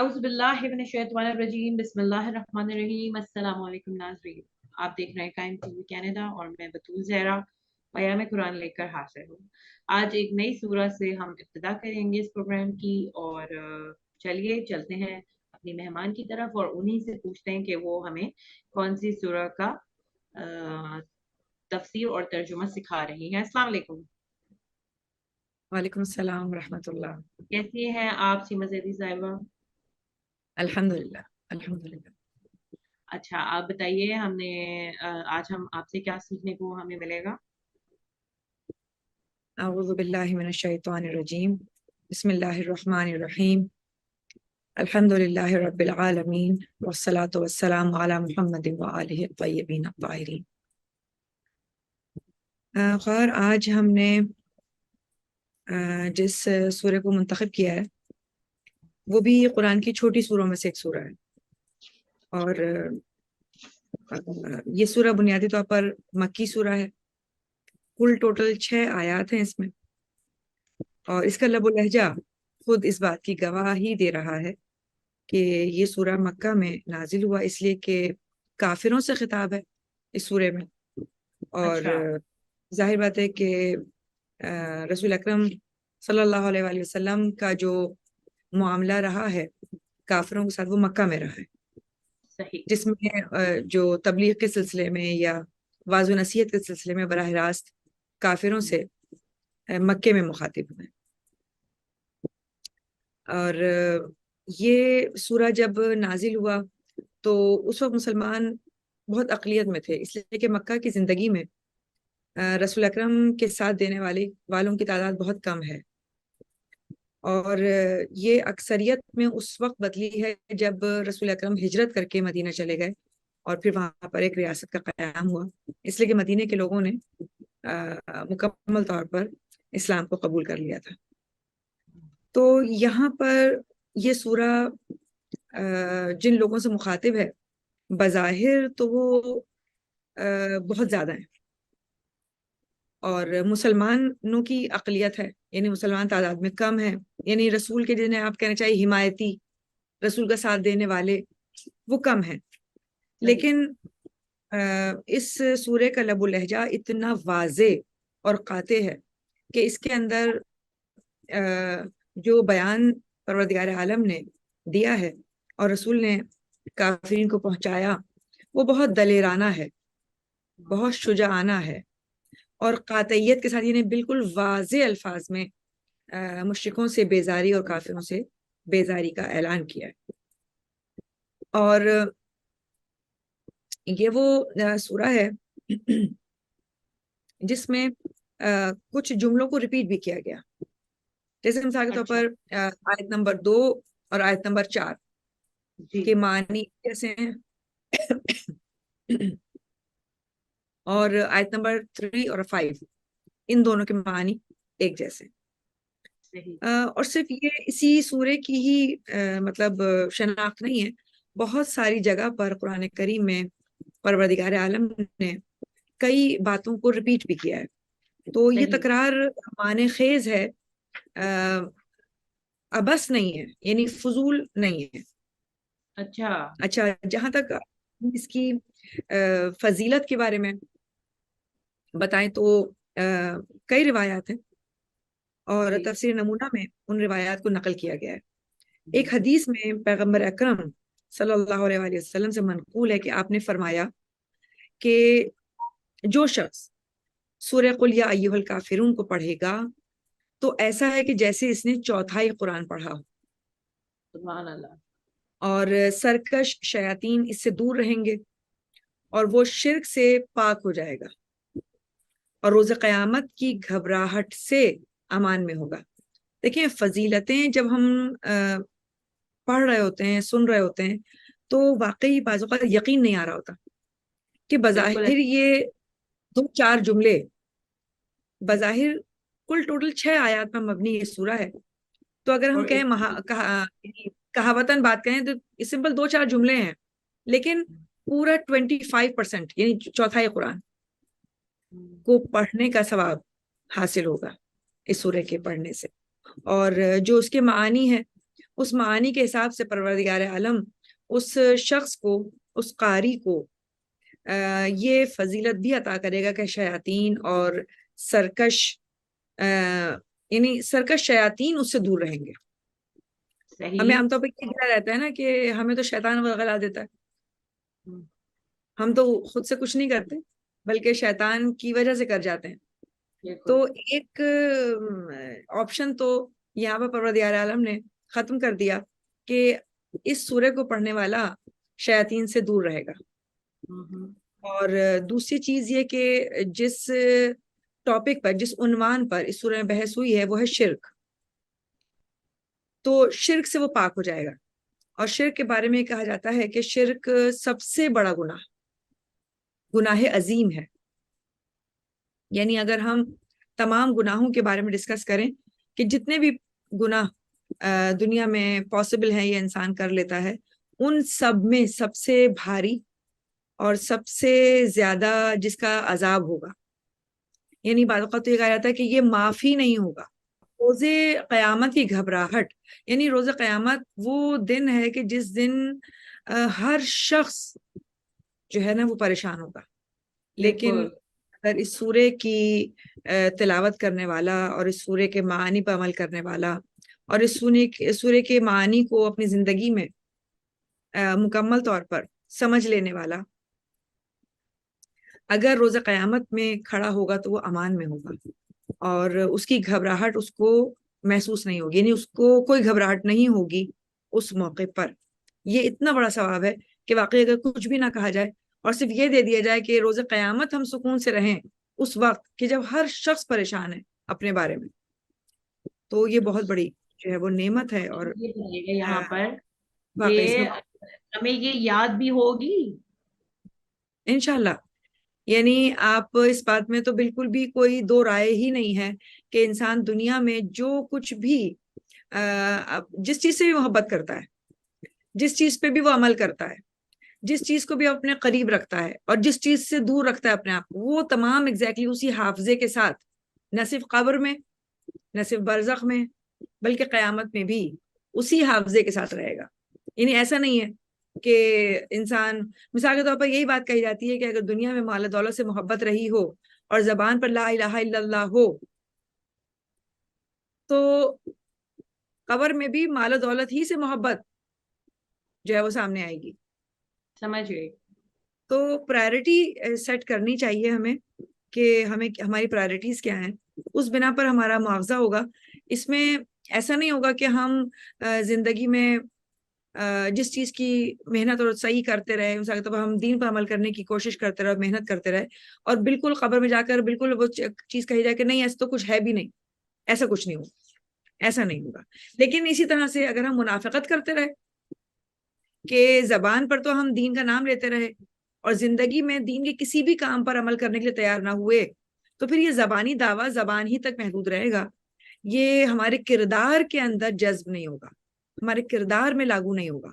اعوذ باللہ من الشیطان الرجیم بسم اللہ الرحمن الرحیم السلام علیکم ناظرین، آپ دیکھ رہے ہیں قائم ٹی وی کینیڈا اور میں بطول زہرا پیام قرآن لے کر حاضر ہوں۔ آج ایک نئی سورہ سے ہم ابتدا کریں گے اس پروگرام کی، اور چلیے چلتے ہیں اپنی مہمان کی طرف اور انہی سے پوچھتے ہیں کہ وہ ہمیں کون سی سورہ کا تفسیر اور ترجمہ سکھا رہی ہیں۔ السلام علیکم۔ وعلیکم السلام ورحمۃ اللہ۔ کیسی ہیں آپ سیما زیدی صاحبہ؟ الحمدللہ الحمدللہ۔ اچھا، آپ بتائیے آج ہم آپ سے کیا سیکھنے کو ہمیں ملے گا؟ اعوذ باللہ من الشیطان الرجیم، بسم اللہ الرحمن الرحیم، الحمدللہ رب العالمین، والصلاة والسلام علی محمد وآلہ الطیبین الطاہرین۔ خیر، آج ہم نے جس سورہ کو منتخب کیا ہے وہ بھی قرآن کی چھوٹی سوروں میں سے ایک سورہ ہے، اور یہ سورہ بنیادی طور پر مکی سورہ ہے۔ کل ٹوٹل 6 آیات ہیں اس میں، اور اس کا لب و لہجہ خود اس بات کی گواہی دے رہا ہے کہ یہ سورہ مکہ میں نازل ہوا، اس لیے کہ کافروں سے خطاب ہے اس سورے میں۔ اور اچھا، ظاہر بات ہے کہ رسول اکرم صلی اللہ علیہ وآلہ وسلم کا جو معاملہ رہا ہے کافروں کے ساتھ وہ مکہ میں رہا ہے، صحیح۔ جس میں جو تبلیغ کے سلسلے میں یا واعظ و نصیحت کے سلسلے میں براہ راست کافروں سے مکے میں مخاطب ہوئے۔ اور یہ سورہ جب نازل ہوا تو اس وقت مسلمان بہت اقلیت میں تھے، اس لیے کہ مکہ کی زندگی میں رسول اکرم کے ساتھ دینے والوں کی تعداد بہت کم ہے، اور یہ اکثریت میں اس وقت بدلی ہے جب رسول اکرم ہجرت کر کے مدینہ چلے گئے اور پھر وہاں پر ایک ریاست کا قیام ہوا، اس لیے کہ مدینہ کے لوگوں نے مکمل طور پر اسلام کو قبول کر لیا تھا۔ تو یہاں پر یہ سورہ جن لوگوں سے مخاطب ہے بظاہر تو وہ بہت زیادہ ہیں، اور مسلمانوں کی اقلیت ہے، یعنی مسلمان تعداد میں کم ہیں، یعنی رسول کے جنہیں آپ کہنا چاہیے حمایتی، رسول کا ساتھ دینے والے وہ کم ہیں۔ لیکن اس سورے کا لب و لہجہ اتنا واضح اور قاطع ہے کہ اس کے اندر جو بیان پروردگار عالم نے دیا ہے اور رسول نے کافرین کو پہنچایا وہ بہت دلیرانہ ہے، بہت شجاعانہ ہے، اور قاطعیت کے ساتھ، یعنی بالکل واضح الفاظ میں مشرکوں سے بیزاری اور کافروں سے بیزاری کا اعلان کیا ہے۔ اور یہ وہ سورہ ہے جس میں کچھ جملوں کو ریپیٹ بھی کیا گیا، جیسے مثال کے طور پر آیت نمبر 2 اور آیت نمبر 4 کے معنی کیسے ہیں، اور آیت نمبر 3 اور 5 ان دونوں کے معنی ایک جیسے۔ اور صرف یہ اسی سورے کی ہی مطلب شناخت نہیں ہے، بہت ساری جگہ پر قرآن کریم میں پروردگار عالم نے کئی باتوں کو ریپیٹ بھی کیا ہے، تو یہ تکرار معنی خیز ہے، ابس نہیں ہے، یعنی فضول نہیں ہے۔ اچھا، جہاں تک اس کی فضیلت کے بارے میں بتائیں تو کئی روایات ہیں، اور تفسیر نمونہ میں ان روایات کو نقل کیا گیا ہے۔ ایک حدیث میں پیغمبر اکرم صلی اللہ علیہ وآلہ وسلم سے منقول ہے کہ آپ نے فرمایا کہ جو شخص سورہ قل یا ایھا الکافرون کو پڑھے گا تو ایسا ہے کہ جیسے اس نے چوتھائی قرآن پڑھا ہو، سبحان اللہ، اور سرکش شیاطین اس سے دور رہیں گے، اور وہ شرک سے پاک ہو جائے گا، اور روز قیامت کی گھبراہٹ سے امان میں ہوگا۔ دیکھیں، فضیلتیں جب ہم پڑھ رہے ہوتے ہیں، سن رہے ہوتے ہیں، تو واقعی بعض اوقات یقین نہیں آ رہا ہوتا کہ بظاہر یہ 2-4 جملے، بظاہر کل ٹوٹل 6 آیات پر مبنی یہ سورہ ہے، تو اگر ہم کہیں کہاوتاً بات کریں تو سمپل 2-4 جملے ہیں، لیکن پورا 25% یعنی چوتھائی قرآن کو پڑھنے کا ثواب حاصل ہوگا اس سورہ کے پڑھنے سے، اور جو اس کے معانی ہے اس معانی کے حساب سے پروردگار عالم اس شخص کو، اس قاری کو یہ فضیلت بھی عطا کرے گا کہ شیاطین اور سرکش یعنی سرکش شیاطین اس سے دور رہیں گے۔ ہمیں صحیح۔ عام طور پہ یہ کہا رہتا ہے نا کہ ہمیں تو شیطان وغلا دیتا ہے، ہم، ہم تو خود سے کچھ نہیں کرتے بلکہ شیطان کی وجہ سے کر جاتے ہیں۔ بالکل۔ تو ایک آپشن تو یہاں پر پروردگار عالم نے ختم کر دیا کہ اس سورہ کو پڑھنے والا شیاطین سے دور رہے گا۔ ہم، اور دوسری چیز یہ کہ جس ٹاپک پر، جس عنوان پر اس سورہ میں بحث ہوئی ہے وہ ہے شرک، تو شرک سے وہ پاک ہو جائے گا۔ اور شرک کے بارے میں کہا جاتا ہے کہ شرک سب سے بڑا گناہ عظیم ہے۔ یعنی اگر ہم تمام گناہوں کے بارے میں ڈسکس کریں کہ جتنے بھی گناہ دنیا میں پاسبل ہیں یہ انسان کر لیتا ہے، ان سب میں سب سے بھاری اور سب سے زیادہ جس کا عذاب ہوگا، یعنی بعض اوقات تو یہ کہا جاتا ہے کہ یہ معافی نہیں ہوگا، روز قیامت کی گھبراہٹ، یعنی روز قیامت وہ دن ہے کہ جس دن ہر شخص جو ہے نا وہ پریشان ہوگا۔ لیکن بالکل۔ اگر اس سورے کی تلاوت کرنے والا اور اس سورے کے معانی پر عمل کرنے والا اور اس سورے کے معانی کو اپنی زندگی میں مکمل طور پر سمجھ لینے والا اگر روز قیامت میں کھڑا ہوگا تو وہ امان میں ہوگا، اور اس کی گھبراہٹ اس کو محسوس نہیں ہوگی، یعنی اس کو کوئی گھبراہٹ نہیں ہوگی اس موقع پر۔ یہ اتنا بڑا ثواب ہے کہ واقعی اگر کچھ بھی نہ کہا جائے اور صرف یہ دے دیا جائے کہ روز قیامت ہم سکون سے رہیں اس وقت کہ جب ہر شخص پریشان ہے اپنے بارے میں، تو یہ بہت بڑی جو ہے وہ نعمت ہے۔ اور یہ بتائیے گا یہاں پر واقعی اس میں کہ ہمیں یہ یاد بھی ہوگی۔ انشاءاللہ، یعنی آپ اس بات میں تو بالکل بھی کوئی دو رائے ہی نہیں ہے کہ انسان دنیا میں جو کچھ بھی جس چیز سے بھی محبت کرتا ہے، جس چیز پہ بھی وہ عمل کرتا ہے، جس چیز کو بھی اپنے قریب رکھتا ہے اور جس چیز سے دور رکھتا ہے اپنے آپ کو، وہ تمام ایگزیکٹلی اسی حافظے کے ساتھ نہ صرف قبر میں، نہ صرف برزخ میں، بلکہ قیامت میں بھی اسی حافظے کے ساتھ رہے گا۔ یعنی ایسا نہیں ہے کہ انسان، مثال کے طور پر یہی بات کہی جاتی ہے کہ اگر دنیا میں مال دولت سے محبت رہی ہو اور زبان پر لا الہ الا اللہ ہو تو قبر میں بھی مال و دولت ہی سے محبت جو ہے وہ سامنے آئے گی۔ سمجھ گئی۔ تو پرائرٹی سیٹ کرنی چاہیے ہمیں کہ ہمیں ہماری پرائرٹیز کیا ہیں، اس بنا پر ہمارا معاوضہ ہوگا۔ اس میں ایسا نہیں ہوگا کہ ہم زندگی میں جس چیز کی محنت اور صحیح کرتے رہے، ہم دین پر عمل کرنے کی کوشش کرتے رہے، محنت کرتے رہے، اور بالکل قبر میں جا کر بالکل وہ چیز کہی جائے کہ نہیں ایسا تو کچھ ہے بھی نہیں، ایسا کچھ نہیں ہوگا، ایسا نہیں ہوگا۔ لیکن اسی طرح سے اگر ہم منافقت کرتے رہے کہ زبان پر تو ہم دین کا نام لیتے رہے اور زندگی میں دین کے کسی بھی کام پر عمل کرنے کے لیے تیار نہ ہوئے، تو پھر یہ زبانی دعویٰ زبان ہی تک محدود رہے گا، یہ ہمارے کردار کے اندر جذب نہیں ہوگا، ہمارے کردار میں لاگو نہیں ہوگا۔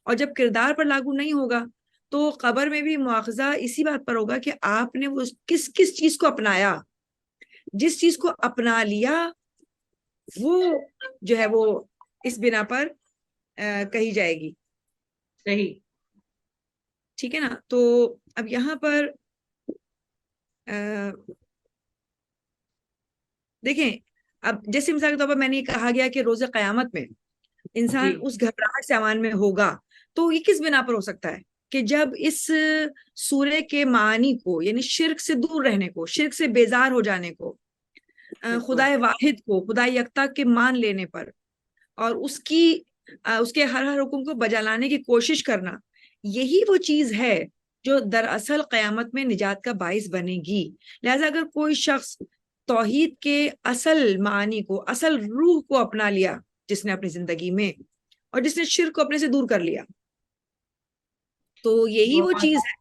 اور جب کردار پر لاگو نہیں ہوگا تو قبر میں بھی مواخذہ اسی بات پر ہوگا کہ آپ نے وہ کس چیز کو اپنایا، جس چیز کو اپنا لیا وہ جو ہے وہ اس بنا پر کہی جائے گی۔ صحیح۔ ٹھیک ہے نا؟ تو اب یہاں پر دیکھیں، اب جیسے مثال کے طور پر میں نے یہ کہا گیا کہ روز قیامت میں انسان جی۔ اس گھبراہٹ سے امان میں ہوگا، تو یہ کس بنا پر ہو سکتا ہے کہ جب اس سورے کے معانی کو، یعنی شرک سے دور رہنے کو، شرک سے بیزار ہو جانے کو، بالکل۔ خدائے واحد کو، خدائے یکتا کے مان لینے پر اور اس کے ہر حکم کو بجا لانے کی کوشش کرنا، یہی وہ چیز ہے جو دراصل قیامت میں نجات کا باعث بنے گی۔ لہٰذا اگر کوئی شخص توحید کے اصل معانی کو، اصل روح کو اپنا لیا جس نے اپنی زندگی میں، اور جس نے شرک کو اپنے سے دور کر لیا، تو یہی وہ بہت چیز ہے،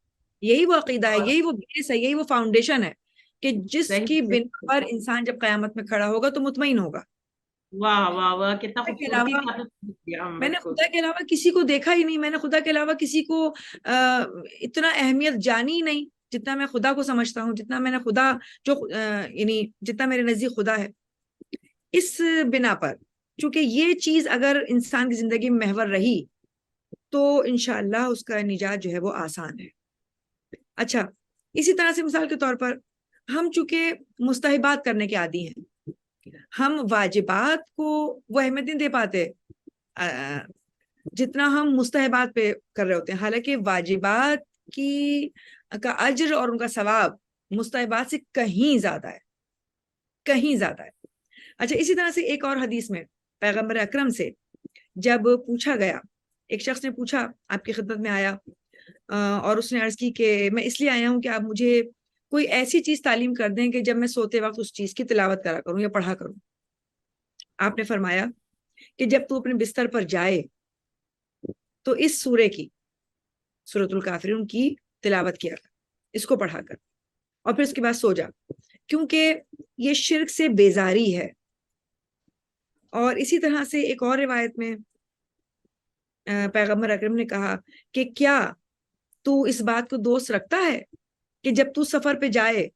یہی وہ عقیدہ ہے، بہت یہی وہ بیس ہے، یہی وہ فاؤنڈیشن ہے کہ جس صحیح کی سے۔ بنا پر انسان جب قیامت میں کھڑا ہوگا تو مطمئن ہوگا۔ واہ واہ واہ، کتنا خدا کے خوبصورتی علاوہ سے آپ نے کیا۔ میں نے بالکل۔ خدا کے علاوہ کسی کو دیکھا ہی نہیں، میں نے خدا کے علاوہ کسی کو اتنا اہمیت جانی ہی نہیں جتنا میں خدا کو سمجھتا ہوں، جتنا میں نے خدا جو یعنی جتنا میرے نزدیک خدا ہے۔ اس بنا پر چونکہ یہ چیز اگر انسان کی زندگی میں محور رہی تو انشاءاللہ اس کا نجات جو ہے وہ آسان ہے. اچھا، اسی طرح سے مثال کے طور پر ہم چونکہ مستحبات کرنے کے عادی ہیں، ہم واجبات کو وہ اہمیت نہیں دے پاتے جتنا ہم مستحبات پہ کر رہے ہوتے ہیں، حالانکہ واجبات کی کا اجر اور ان کا ثواب مستحبات سے کہیں زیادہ ہے، کہیں زیادہ ہے. اچھا، اسی طرح سے ایک اور حدیث میں پیغمبر اکرم سے جب پوچھا گیا، ایک شخص نے پوچھا، آپ کی خدمت میں آیا اور اس نے عرض کی کہ میں اس لیے آیا ہوں کہ آپ مجھے کوئی ایسی چیز تعلیم کر دیں کہ جب میں سوتے وقت اس چیز کی تلاوت کرا کروں یا پڑھا کروں. آپ نے فرمایا کہ جب تو اپنے بستر پر جائے تو اس سورے کی، سورۃ الکافرون کی تلاوت کیا کر، اس کو پڑھا کر، اور پھر اس کے بعد سو جا، کیونکہ یہ شرک سے بیزاری ہے. اور اسی طرح سے ایک اور روایت میں پیغمبر اکرم نے کہا کہ کیا تو اس بات کو دوست رکھتا ہے کہ جب تو سفر پہ جائے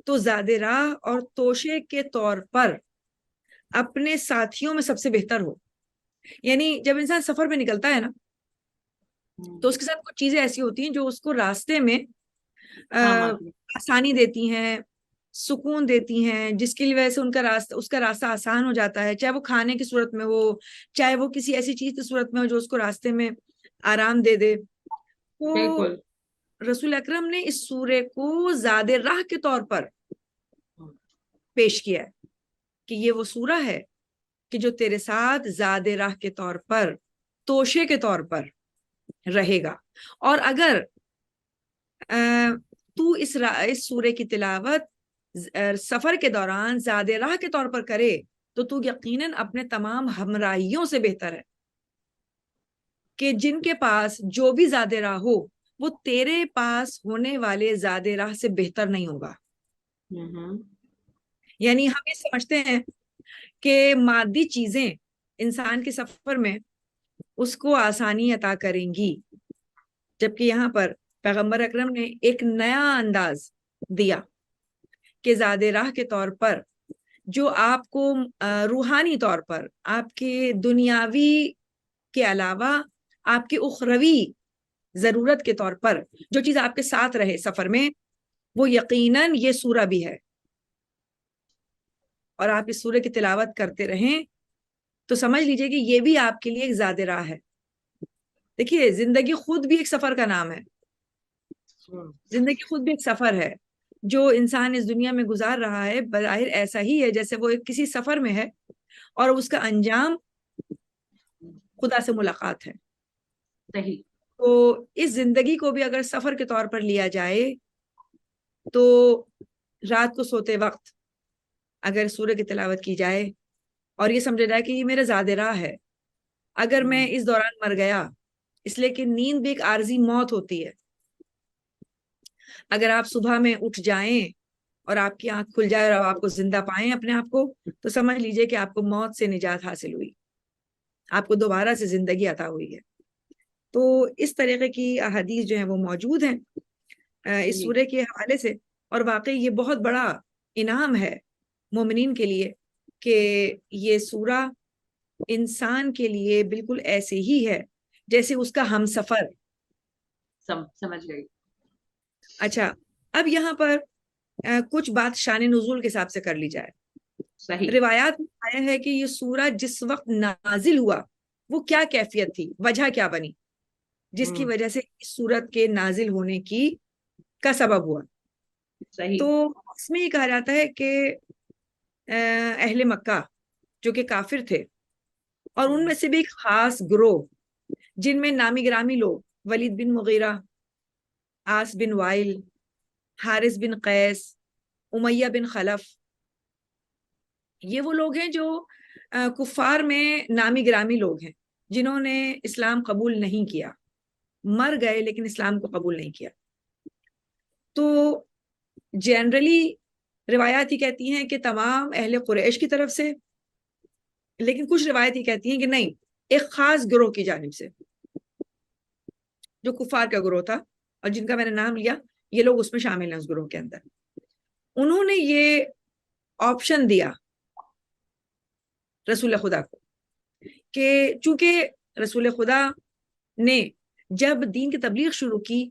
تو زاد راہ اور توشے کے طور پر اپنے ساتھیوں میں سب سے بہتر ہو. یعنی جب انسان سفر پہ نکلتا ہے نا تو اس کے ساتھ کچھ چیزیں ایسی ہوتی ہیں جو اس کو راستے میں آسانی دیتی ہیں، سکون دیتی ہیں، جس کی وجہ سے اس کا راستہ آسان ہو جاتا ہے، چاہے وہ کھانے کی صورت میں ہو، چاہے وہ کسی ایسی چیز کی صورت میں ہو جو اس کو راستے میں آرام دے دے. تو بالکل رسول اکرم نے اس سورے کو زاد راہ کے طور پر پیش کیا ہے کہ یہ وہ سورہ ہے کہ جو تیرے ساتھ زاد راہ کے طور پر، توشے کے طور پر رہے گا. اور اگر تو اس سورے کی تلاوت سفر کے دوران زاد راہ کے طور پر کرے تو یقیناً اپنے تمام ہمراہیوں سے بہتر ہے، کہ جن کے پاس جو بھی زاد راہ ہو وہ تیرے پاس ہونے والے زاد راہ سے بہتر نہیں ہوگا. یعنی ہم یہ سمجھتے ہیں کہ مادی چیزیں انسان کے سفر میں اس کو آسانی عطا کریں گی، جبکہ یہاں پر پیغمبر اکرم نے ایک نیا انداز دیا کہ زاد راہ کے طور پر جو آپ کو روحانی طور پر، آپ کے دنیاوی کے علاوہ آپ کی اخروی ضرورت کے طور پر جو چیز آپ کے ساتھ رہے سفر میں، وہ یقیناً یہ سورہ بھی ہے. اور آپ اس سورہ کی تلاوت کرتے رہیں تو سمجھ لیجئے کہ یہ بھی آپ کے لیے ایک زاد راہ ہے. دیکھیے، زندگی خود بھی ایک سفر کا نام ہے، زندگی خود بھی ایک سفر ہے. جو انسان اس دنیا میں گزار رہا ہے بظاہر ایسا ہی ہے جیسے وہ کسی سفر میں ہے اور اس کا انجام خدا سے ملاقات ہے. صحیح. تو اس زندگی کو بھی اگر سفر کے طور پر لیا جائے تو رات کو سوتے وقت اگر سورہ کی تلاوت کی جائے اور یہ سمجھا جائے کہ یہ میرا زاد راہ ہے، اگر میں اس دوران مر گیا، اس لیے کہ نیند بھی ایک عارضی موت ہوتی ہے، اگر آپ صبح میں اٹھ جائیں اور آپ کی آنکھ کھل جائے اور آپ کو زندہ پائیں اپنے آپ کو، تو سمجھ لیجئے کہ آپ کو موت سے نجات حاصل ہوئی، آپ کو دوبارہ سے زندگی عطا ہوئی ہے. تو اس طریقے کی احادیث جو ہیں وہ موجود ہیں اس سورے کے حوالے سے، اور واقعی یہ بہت بڑا انعام ہے مومنین کے لیے کہ یہ سورہ انسان کے لیے بالکل ایسے ہی ہے جیسے اس کا ہم سفر. سمجھ گئی. اچھا، اب یہاں پر کچھ بات شان نزول کے حساب سے کر لی جائے. صحیح. روایات میں آیا ہے کہ یہ سورہ جس وقت نازل ہوا وہ کیا کیفیت تھی، وجہ کیا بنی جس کی وجہ سے اس سورت کے نازل ہونے کا سبب ہوا. صحیح. تو اس میں یہ کہا جاتا ہے کہ اہل مکہ جو کہ کافر تھے، اور ان میں سے بھی ایک خاص گروہ جن میں نامی گرامی لوگ ولید بن مغیرہ، عاص بن وائل، حارث بن قیس، امیہ بن خلف، یہ وہ لوگ ہیں جو کفار میں نامی گرامی لوگ ہیں جنہوں نے اسلام قبول نہیں کیا، مر گئے لیکن اسلام کو قبول نہیں کیا. تو جنرلی روایات ہی کہتی ہیں کہ تمام اہل قریش کی طرف سے، لیکن کچھ روایت ہی کہتی ہیں کہ نہیں، ایک خاص گروہ کی جانب سے جو کفار کا گروہ تھا اور جن کا میں نے نام لیا، یہ لوگ اس میں شامل ہیں اس گروہ کے اندر. انہوں نے یہ آپشن دیا رسول خدا کو کہ چونکہ رسول خدا نے جب دین کی تبلیغ شروع کی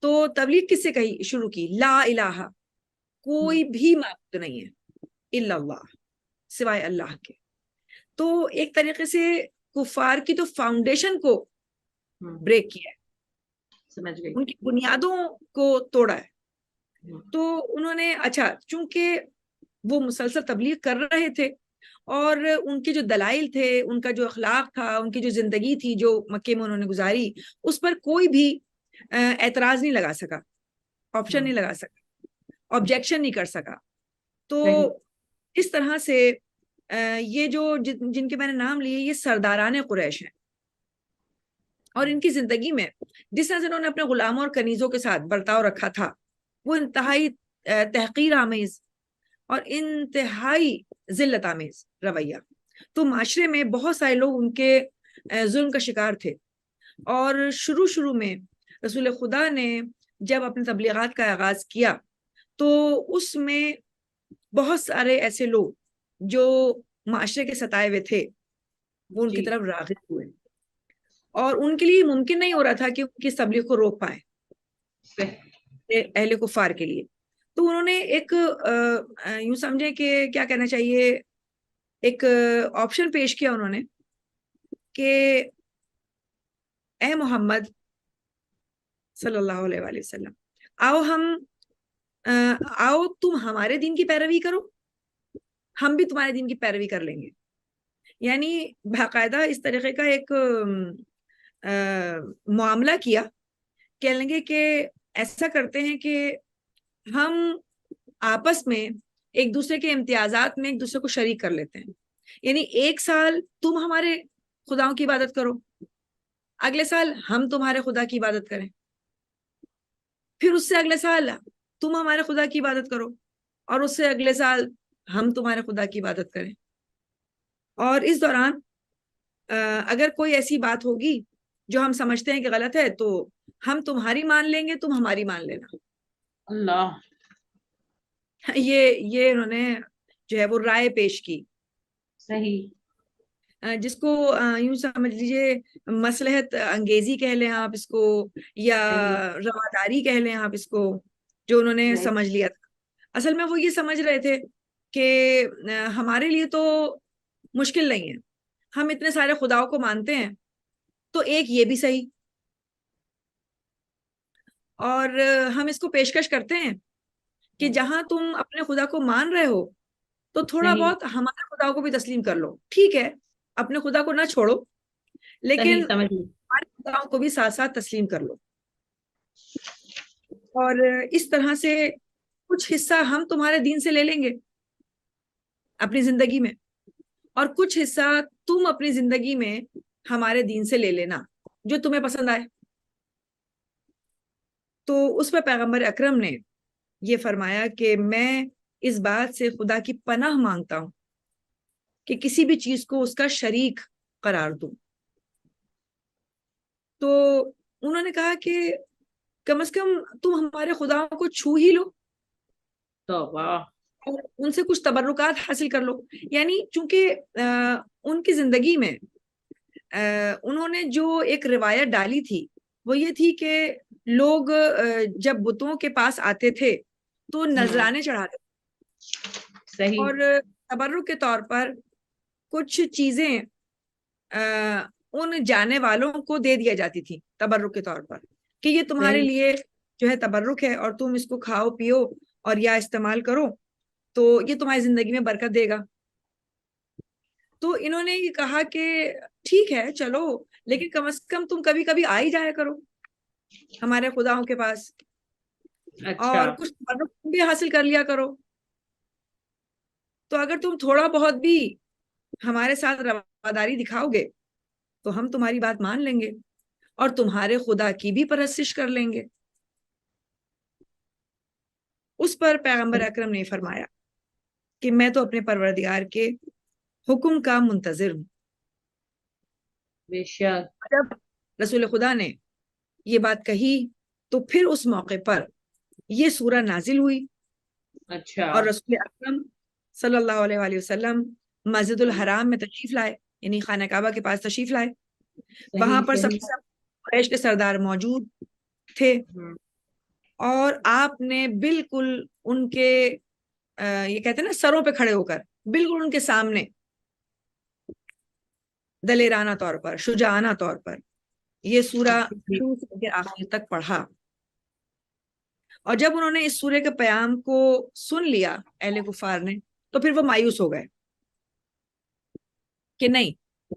تو تبلیغ کس سے شروع کی؟ لا الہ، کوئی بھی معبود نہیں ہے الا اللہ، سوائے اللہ کے. تو ایک طریقے سے کفار کی تو فاؤنڈیشن کو بریک کیا ہے، سمجھ گئی. ان کی بنیادوں کو توڑا ہے. تو انہوں نے اچھا چونکہ وہ مسلسل تبلیغ کر رہے تھے اور ان کے جو دلائل تھے، ان کا جو اخلاق تھا، ان کی جو زندگی تھی جو مکے میں انہوں نے گزاری، اس پر کوئی بھی اعتراض نہیں لگا سکا، آپشن نہیں لگا سکا، آبجیکشن نہیں کر سکا. تو اس طرح سے یہ جو جن کے میں نے نام لیے یہ سرداران قریش ہیں، اور ان کی زندگی میں جس طرح سے انہوں نے اپنے غلاموں اور کنیزوں کے ساتھ برتاؤ رکھا تھا وہ انتہائی تحقیر آمیز اور انتہائی ذلت آمیز رویہ. تو معاشرے میں بہت سارے لوگ ان کے ظلم کا شکار تھے، اور شروع میں رسول خدا نے جب اپنے تبلیغات کا آغاز کیا تو اس میں بہت سارے ایسے لوگ جو معاشرے کے ستائے ہوئے تھے وہ ان کی طرف راغب ہوئے، اور ان کے لیے ممکن نہیں ہو رہا تھا کہ ان کی تبلیغ کو روک پائیں اہل کفار کے لیے. تو انہوں نے ایک یوں سمجھے کہ کیا کہنا چاہیے، ایک آپشن پیش کیا انہوں نے کہ اے محمد صلی اللہ علیہ وآلہ وسلم، آؤ تم ہمارے دین کی پیروی کرو، ہم بھی تمہارے دین کی پیروی کر لیں گے. یعنی باقاعدہ اس طریقے کا ایک معاملہ کیا، کہہ لیں گے کہ ایسا کرتے ہیں کہ ہم آپس میں ایک دوسرے کے امتیازات میں ایک دوسرے کو شریک کر لیتے ہیں. یعنی ایک سال تم ہمارے خداؤں کی عبادت کرو، اگلے سال ہم تمہارے خدا کی عبادت کریں، پھر اس سے اگلے سال تم ہمارے خدا کی عبادت کرو، اور اس سے اگلے سال ہم تمہارے خدا کی عبادت کریں. اور اس دوران اگر کوئی ایسی بات ہوگی جو ہم سمجھتے ہیں کہ غلط ہے تو ہم تمہاری مان لیں گے، تم ہماری مان لینا. اللہ، یہ انہوں نے جو ہے وہ رائے پیش کی. صحیح. جس کو یوں سمجھ لیجئے مصلحت انگیزی کہہ لیں آپ اس کو، یا رواداری کہہ لیں آپ اس کو، جو انہوں نے سمجھ لیا تھا. اصل میں وہ یہ سمجھ رہے تھے کہ ہمارے لیے تو مشکل نہیں ہے، ہم اتنے سارے خداؤں کو مانتے ہیں تو ایک یہ بھی صحیح، اور ہم اس کو پیشکش کرتے ہیں کہ جہاں تم اپنے خدا کو مان رہے ہو تو تھوڑا بہت ہمارے خدا کو بھی تسلیم کر لو. ٹھیک ہے، اپنے خدا کو نہ چھوڑو لیکن ہمارے خداؤں کو بھی ساتھ ساتھ تسلیم کر لو. اور اس طرح سے کچھ حصہ ہم تمہارے دین سے لے لیں گے اپنی زندگی میں، اور کچھ حصہ تم اپنی زندگی میں ہمارے دین سے لے لینا جو تمہیں پسند آئے. تو اس پر پیغمبر اکرم نے یہ فرمایا کہ میں اس بات سے خدا کی پناہ مانگتا ہوں کہ کسی بھی چیز کو اس کا شریک قرار دوں. تو انہوں نے کہا کہ کم از کم تم ہمارے خداؤں کو چھو ہی لو اور ان سے کچھ تبرکات حاصل کر لو. یعنی چونکہ ان کی زندگی میں انہوں نے جو ایک روایت ڈالی تھی وہ یہ تھی کہ لوگ جب بتوں کے پاس آتے تھے تو نذرانے چڑھاتے تھے، اور تبرک کے طور پر کچھ چیزیں ان جانے والوں کو دے دیا جاتی تھی تبرک کے طور پر کہ یہ تمہارے لیے جو ہے تبرک ہے اور تم اس کو کھاؤ پیو اور یا استعمال کرو تو یہ تمہاری زندگی میں برکت دے گا. تو انہوں نے یہ کہا کہ ٹھیک ہے چلو، لیکن کم از کم تم کبھی کبھی آ ہی جایا کرو ہمارے خداؤں کے پاس، اور کچھ تبرک بھی حاصل کر لیا کرو. تو اگر تم تھوڑا بہت بھی ہمارے ساتھ رواداری دکھاؤ گے تو ہم تمہاری بات مان لیں گے اور تمہارے خدا کی بھی پرستش کر لیں گے. اس پر پیغمبر اکرم نے فرمایا کہ میں تو اپنے پروردگار کے حکم کا منتظر ہوں. جب رسول خدا نے یہ بات کہی تو پھر اس موقع پر یہ سورہ نازل ہوئی. اور رسول اکرم صلی اللہ علیہ وآلہ وسلم مسجد الحرام میں تشریف لائے یعنی خانہ کعبہ کے پاس تشریف لائے. وہاں صحیح پر سب صحیح. سے قریش کے سردار موجود تھے اور آپ نے بالکل ان کے یہ کہتے ہیں نا سروں پہ کھڑے ہو کر بالکل ان کے سامنے دلیرانہ طور پر شجاعانہ طور پر یہ سورہ شروع سے لے کے آخر تک پڑھا. اور جب انہوں نے اس سورہ کے پیام کو سن لیا اہل کفار نے تو پھر وہ مایوس ہو گئے کہ نہیں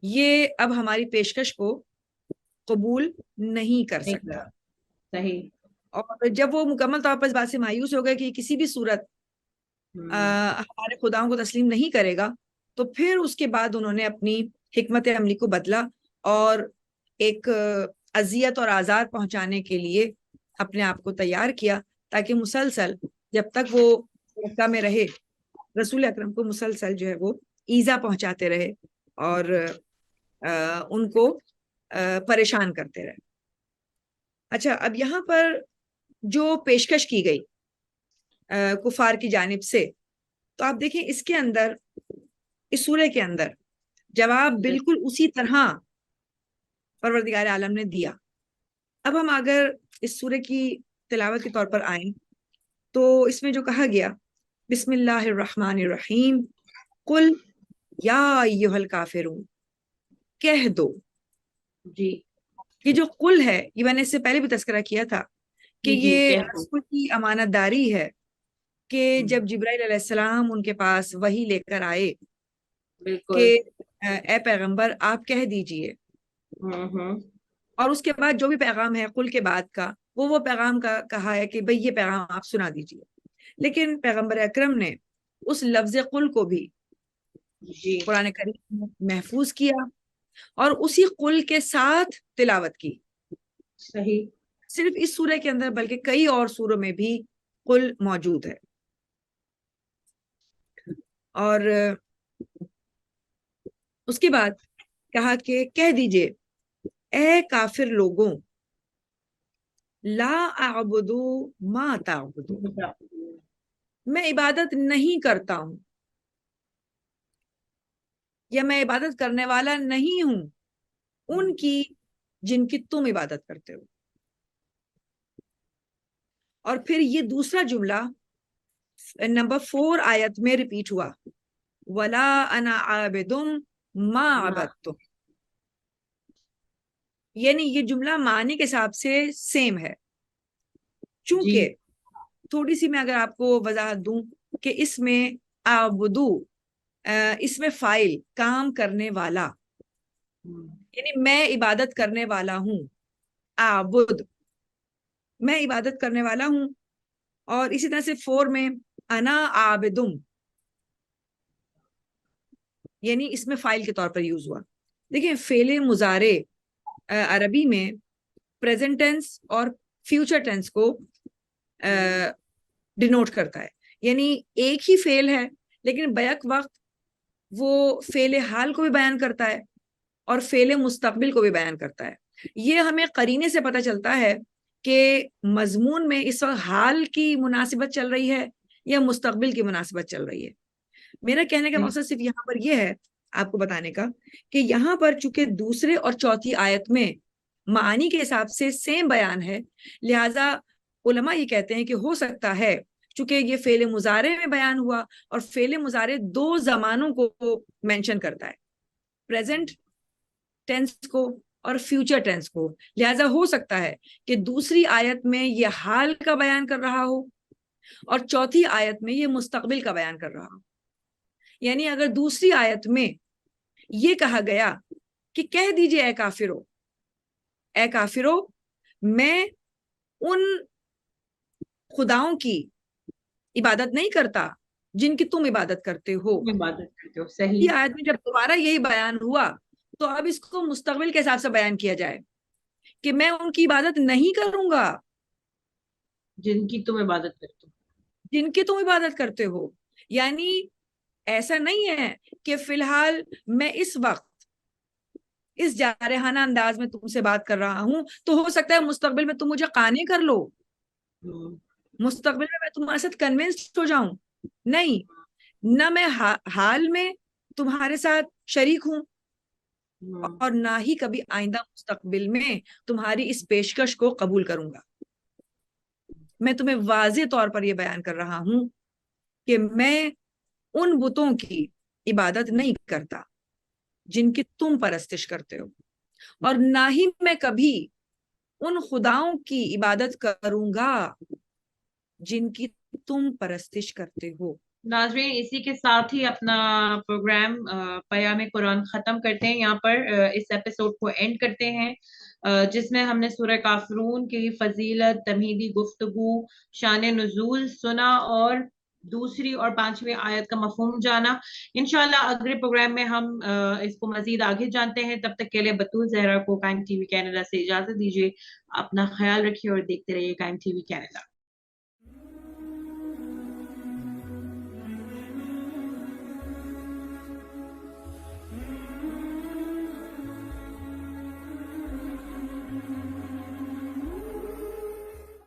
یہ اب ہماری پیشکش کو قبول نہیں کر سکتا. صحیح. اور جب وہ مکمل طور پر اس بات سے مایوس ہو گئے کہ کسی بھی صورت ہمارے خداؤں کو تسلیم نہیں کرے گا تو پھر اس کے بعد انہوں نے اپنی حکمت عملی کو بدلا اور ایک اذیت اور آزار پہنچانے کے لیے اپنے آپ کو تیار کیا تاکہ مسلسل جب تک وہ مکہ میں رہے رسول اکرم کو مسلسل جو ہے وہ ایذا پہنچاتے رہے اور ان کو پریشان کرتے رہے. اچھا اب یہاں پر جو پیشکش کی گئی کفار کی جانب سے تو آپ دیکھیں اس کے اندر اس سورہ کے اندر جواب بالکل اسی طرح پروردگار عالم نے دیا. اب ہم اگر اس سورہ کی تلاوت کے طور پر آئیں تو اس میں جو کہا گیا بسم اللہ الرحمن الرحیم قل یا ایھا الکافرون کہہ دو. جی یہ جو قل ہے یہ میں نے اس سے پہلے بھی تذکرہ کیا تھا کہ جی یہ کہہ دو. رسول کی امانت داری ہے کہ جب جبرائیل علیہ السلام ان کے پاس وحی لے کر آئے بالکل. کہ اے پیغمبر آپ کہہ دیجئے ہوں اور اس کے بعد جو بھی پیغام ہے قل کے بعد کا وہ پیغام کا کہا ہے کہ بھئی یہ پیغام آپ سنا دیجئے. لیکن پیغمبر اکرم نے اس لفظ قل کو بھی جی قرآن کریم میں محفوظ کیا اور اسی قل کے ساتھ تلاوت کی. صحیح. صرف اس سورہ کے اندر بلکہ کئی اور سوروں میں بھی قل موجود ہے. اور اس کے بعد کہا کہ کہہ دیجئے اے کافر لوگوں لا اعبد ما تعبدون میں عبادت نہیں کرتا ہوں یا میں عبادت کرنے والا نہیں ہوں ان کی جن کی تم عبادت کرتے ہو. اور پھر یہ دوسرا جملہ نمبر 4 آیت میں ریپیٹ ہوا ولا انا عابد ما عبدتم. یعنی یہ جملہ معنی کے حساب سے سیم ہے چونکہ تھوڑی سی میں اگر آپ کو وضاحت دوں کہ اس میں اعبدو اس میں فاعل کام کرنے والا یعنی میں عبادت کرنے والا ہوں. اعبد میں عبادت کرنے والا ہوں. اور اسی طرح سے 4 میں انا عابدم یعنی اس میں فاعل کے طور پر یوز ہوا. دیکھیں فعل مضارع عربی میں پریزنٹ ٹینس اور فیوچر ٹینس کو ڈینوٹ کرتا ہے. یعنی ایک ہی فعل ہے لیکن بیک وقت وہ فعل حال کو بھی بیان کرتا ہے اور فعل مستقبل کو بھی بیان کرتا ہے. یہ ہمیں قرینے سے پتہ چلتا ہے کہ مضمون میں اس وقت حال کی مناسبت چل رہی ہے یا مستقبل کی مناسبت چل رہی ہے. میرا کہنے کا مقصد صرف یہاں پر یہ ہے آپ کو بتانے کا کہ یہاں پر چونکہ دوسرے اور چوتھی آیت میں معانی کے حساب سے سیم بیان ہے لہٰذا علماء یہ کہتے ہیں کہ ہو سکتا ہے چونکہ یہ فعل مضارع میں بیان ہوا اور فعل مضارع 2 زمانوں کو مینشن کرتا ہے پریزنٹ ٹینس کو اور فیوچر ٹینس کو. لہٰذا ہو سکتا ہے کہ دوسری آیت میں یہ حال کا بیان کر رہا ہو اور چوتھی آیت میں یہ مستقبل کا بیان کر رہا ہو. یعنی اگر دوسری آیت میں یہ کہا گیا کہ کہہ دیجئے اے کافرو میں ان خداؤں کی عبادت نہیں کرتا جن کی تم عبادت کرتے ہو. صحیح. یہ آیت میں جب دوبارہ یہی بیان ہوا تو اب اس کو مستقبل کے حساب سے بیان کیا جائے کہ میں ان کی عبادت نہیں کروں گا جن کی تم عبادت کرتے ہو. جن کی تم عبادت کرتے ہو. یعنی ایسا نہیں ہے کہ فی الحال میں اس وقت اس جارحانہ انداز میں تم سے بات کر رہا ہوں تو ہو سکتا ہے مستقبل میں تم مجھے قانع کر لو مستقبل میں تمہارے ساتھ کنونسڈ ہو جاؤں. نہیں نہ میں حال میں تمہارے ساتھ شریک ہوں اور نہ ہی کبھی آئندہ مستقبل میں تمہاری اس پیشکش کو قبول کروں گا۔ میں تمہیں واضح طور پر یہ بیان کر رہا ہوں کہ میں ان بتوں کی عبادت نہیں کرتا جن کی تم پرستش کرتے ہو، اور نہ ہی میں کبھی ان خداؤں کی عبادت کروں گا جن کی تم پرستش کرتے ہو۔ ناظرین، اسی کے ساتھ ہی اپنا پروگرام پیام قرآن ختم کرتے ہیں، یہاں پر اس ایپیسوڈ کو اینڈ کرتے ہیں، جس میں ہم نے سورہ کافرون کی فضیلت، تمہیدی گفتگو، شان نزول سنا اور دوسری اور پانچویں آیت کا مفہوم جانا۔ انشاءاللہ اگلے پروگرام میں ہم اس کو مزید آگے جانتے ہیں۔ تب تک کے لیے بتول زہرا کو قائم ٹی وی کینیڈا سے اجازت دیجیے۔ اپنا خیال رکھیے اور دیکھتے رہیے قائم ٹی وی کینیڈا۔